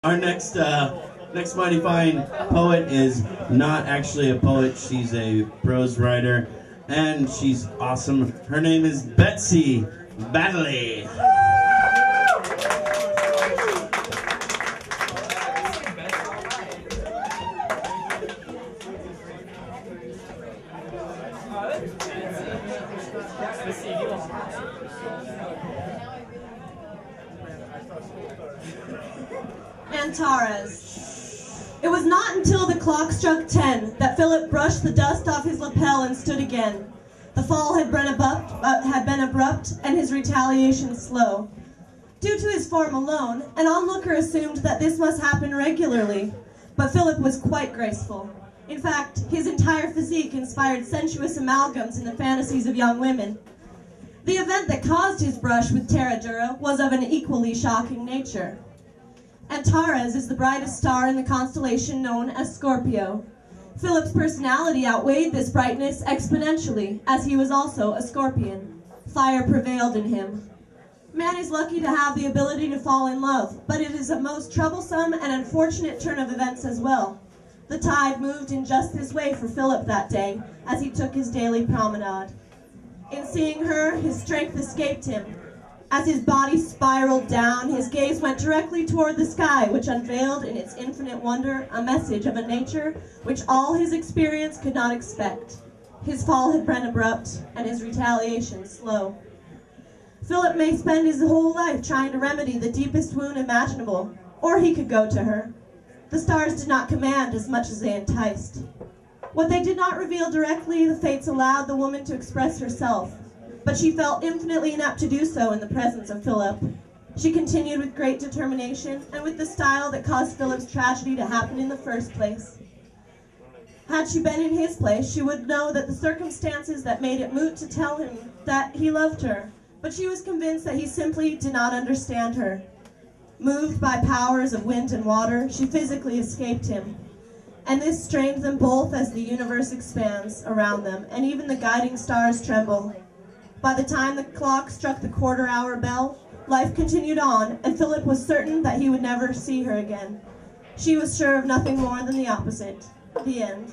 Our next mighty fine poet is not actually a poet. She's a prose writer, and she's awesome. Her name is Besty Baddeley. Antares. It was not until the clock struck 10 that Philip brushed the dust off his lapel and stood again. The fall had been abrupt and his retaliation slow. Due to his form alone, an onlooker assumed that this must happen regularly, but Philip was quite graceful. In fact, his entire physique inspired sensuous amalgams in the fantasies of young women. The event that caused his brush with Terra Dura was of an equally shocking nature. Antares is the brightest star in the constellation known as Scorpio. Philip's personality outweighed this brightness exponentially, as he was also a scorpion. Fire prevailed in him. Man is lucky to have the ability to fall in love, but it is a most troublesome and unfortunate turn of events as well. The tide moved in just this way for Philip that day, as he took his daily promenade. In seeing her, his strength escaped him. As his body spiraled down, his gaze went directly toward the sky, which unveiled in its infinite wonder a message of a nature which all his experience could not expect. His fall had been abrupt, and his retaliation slow. Philip may spend his whole life trying to remedy the deepest wound imaginable, or he could go to her. The stars did not command as much as they enticed. What they did not reveal directly, the fates allowed the woman to express herself. But she felt infinitely inept to do so in the presence of Philip. She continued with great determination and with the style that caused Philip's tragedy to happen in the first place. Had she been in his place, she would know that the circumstances that made it moot to tell him that he loved her, but she was convinced that he simply did not understand her. Moved by powers of wind and water, she physically escaped him. And this strained them both as the universe expands around them, and even the guiding stars tremble. By the time the clock struck the quarter-hour bell, life continued on, and Philip was certain that he would never see her again. She was sure of nothing more than the opposite. The end.